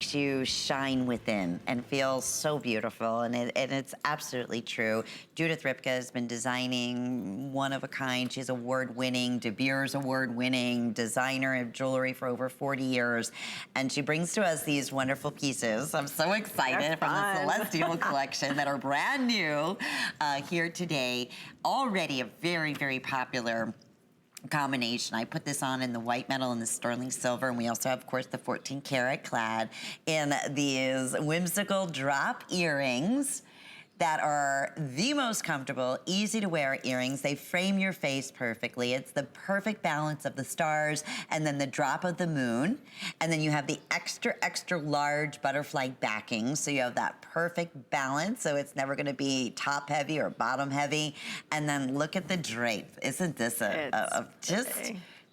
you shine within and feel so beautiful, and it's absolutely true. Judith Ripka has been designing one-of-a-kind. She's award-winning, De Beers award-winning designer of jewelry for over 40 years, and she brings to us these wonderful pieces. I'm so excited from the Celestial collection that are brand new here today. Already a very, very popular combination. I put this on in the white metal and the sterling silver, and we also have, of course, the 14 karat clad in these whimsical drop earrings that are the most comfortable, easy to wear earrings. They frame your face perfectly. It's the perfect balance of the stars and then the drop of the moon. And then you have the extra, extra large butterfly backing. So you have that perfect balance. So it's never gonna be top heavy or bottom heavy. And then look at the drape. Isn't this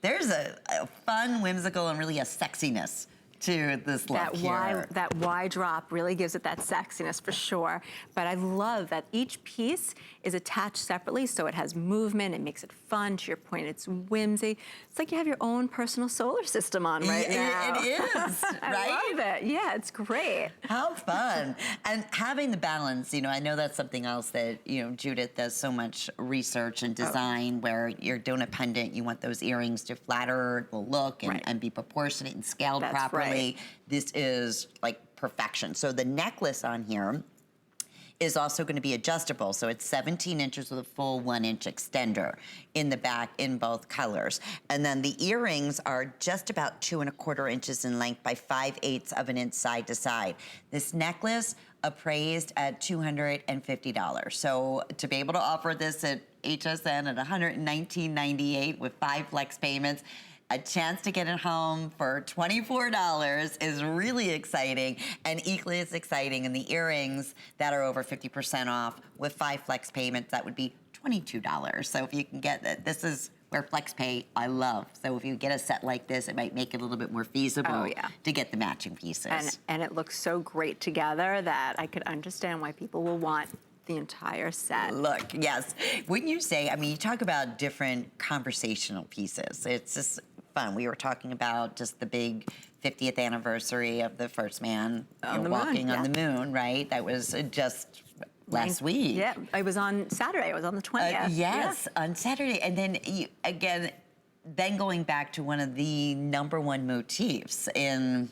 there's a fun, whimsical, and really a sexiness to this look here. That Y drop really gives it that sexiness for sure. But I love that each piece is attached separately, so it has movement, it makes it fun. To your point, it's whimsy. It's like you have your own personal solar system on right now. It is, right? I love it. Yeah, it's great. How fun. And having the balance, I know that's something else that, Judith does so much research and design where you're doing a pendant, you want those earrings to flatter the look and be proportionate and scaled properly. Right. This is like perfection. So the necklace on here is also going to be adjustable. So it's 17 inches with a full 1-inch extender in the back in both colors. And then the earrings are just about 2¼ inches in length by 5/8 of an inch side to side. This necklace appraised at $250. So to be able to offer this at HSN at $119.98 with 5 flex payments, a chance to get it home for $24 is really exciting, and equally as exciting in the earrings that are over 50% off with 5 flex payments, that would be $22. So if you can get that, this is where flex pay I love. So if you get a set like this, it might make it a little bit more feasible to get the matching pieces. And it looks so great together that I could understand why people will want the entire set. Look, yes. Wouldn't you say, you talk about different conversational pieces. It's just fun. We were talking about just the big 50th anniversary of the first man walking on the moon, right? That was just last week. Yeah, it was on Saturday. It was on the 20th. Yes, on Saturday. And then, then going back to one of the #1 motifs in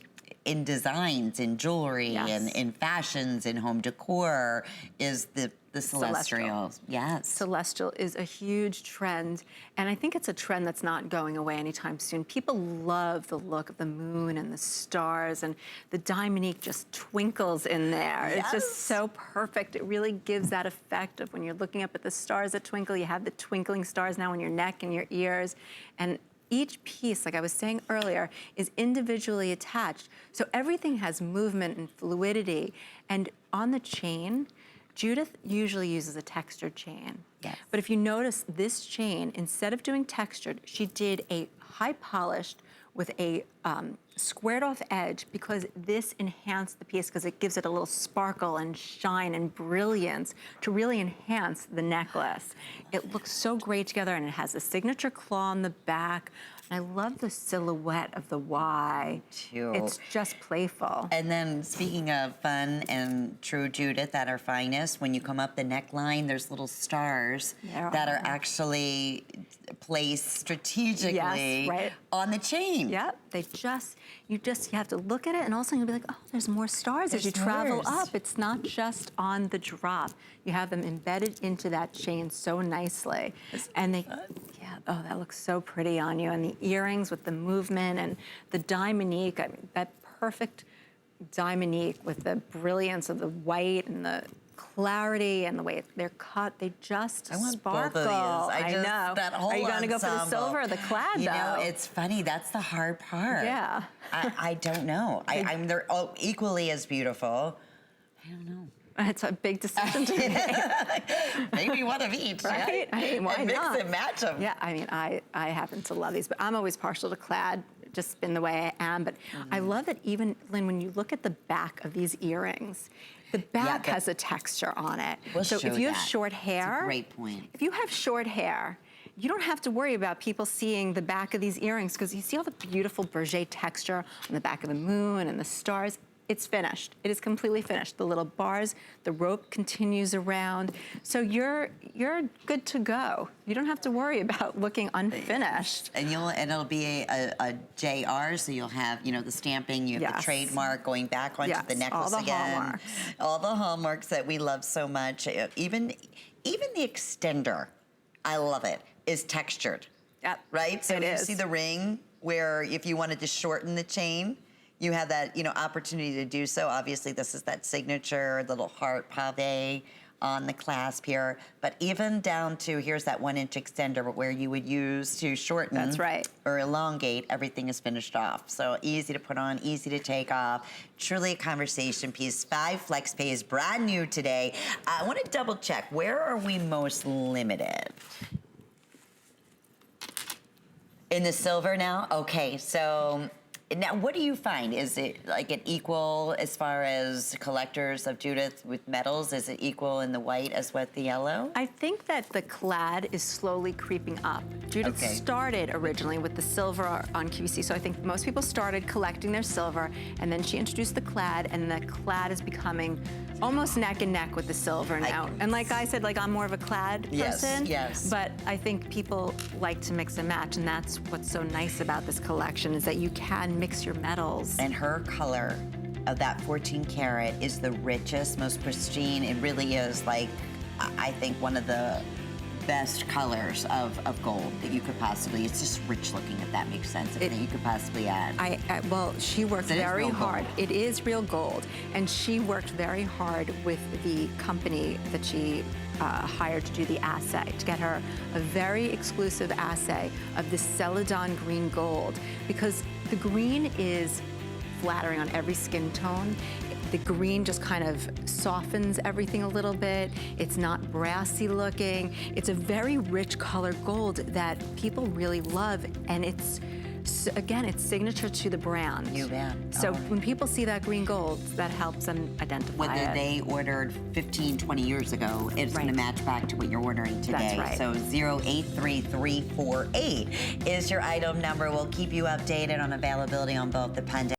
designs, in jewelry, and in fashions, in home decor, is the celestial. Yes. Celestial is a huge trend, and I think it's a trend that's not going away anytime soon. People love the look of the moon and the stars, and the Diamonique just twinkles in there. It's just so perfect. It really gives that effect of when you're looking up at the stars that twinkle, you have the twinkling stars now in your neck and your ears, and each piece, like I was saying earlier, is individually attached. So everything has movement and fluidity. And on the chain, Judith usually uses a textured chain. Yes. But if you notice this chain, instead of doing textured, she did a high polished with a squared off edge, because this enhanced the piece, because it gives it a little sparkle and shine and brilliance to really enhance the necklace. It looks so great together, and it has a signature claw on the back. And I love the silhouette of the Y. Too. It's just playful. And then speaking of fun and true Judith at her finest, when you come up the neckline, there's little stars that are actually placed strategically on the chain. Yep, you have to look at it, and also you'll be like, oh, there's more stars as you travel up. It's not just on the drop. You have them embedded into that chain so nicely. And oh, that looks so pretty on you. And the earrings with the movement and the Diamonique, that perfect Diamonique with the brilliance of the white and the clarity and the way they're cut, they just sparkle. Both of these. I know. That whole Are you going to go for the silver or the clad, though? It's funny. That's the hard part. Yeah. I don't know. They're all equally as beautiful. I don't know. It's a big decision to make. Maybe one of each, right? Why and not? Mix and match them. Yeah, I happen to love these, but I'm always partial to clad, just been the way I am. But I love that even, Lynn, when you look at the back of these earrings, the back has a texture on it. So if you have short hair, that's a great point. If you have short hair, you don't have to worry about people seeing the back of these earrings, because you see all the beautiful Berger texture on the back of the moon and the stars. it's finished. It is completely finished. The little bars, the rope continues around. So you're good to go. You don't have to worry about looking unfinished. And it'll be a JR, so you'll have, you know, the stamping, you have the trademark going back onto the necklace all the again. hallmarks. All the hallmarks that we love so much. Even the extender, I love it, is textured. Yep, right? So it you is. see the ring where if you wanted to shorten the chain, you have that, you know, opportunity to do so. Obviously, this is that signature little heart pave on the clasp here. But even down to, here's that 1-inch extender where you would use to shorten That's right. or elongate, everything is finished off. So easy to put on, easy to take off. Truly a conversation piece. 5 flex pays, brand new today. I want to double check, where are we most limited? In the silver now? Okay, so now what do you find? Is it like an equal as far as collectors of Judith with metals? Is it equal in the white as with the yellow? I think that the clad is slowly creeping up. Judith started originally with the silver on QVC, so I think most people started collecting their silver, and then she introduced the clad, and the clad is becoming almost neck and neck with the silver now. And like I said, like I'm more of a clad person, but I think people like to mix and match, and that's what's so nice about this collection is that you can mix your metals. And her color of that 14 karat is the richest, most pristine. It really is like, I think one of the best colors of gold that you could possibly, it's just rich looking, if that makes sense, that you could possibly add. Well, she worked very hard. It is real gold. And she worked very hard with the company that she hired to do the assay, to get her a very exclusive assay of the Celadon green gold, because the green is flattering on every skin tone. The green just kind of softens everything a little bit. It's not brassy looking. It's a very rich color gold that people really love, and it's, again, it's signature to the brand. You bet. So when people see that green gold, that helps them identify Whether they ordered 15, 20 years ago, it's going to match back to what you're ordering today. That's right. So 083348 is your item number. We'll keep you updated on availability on both the Pandemic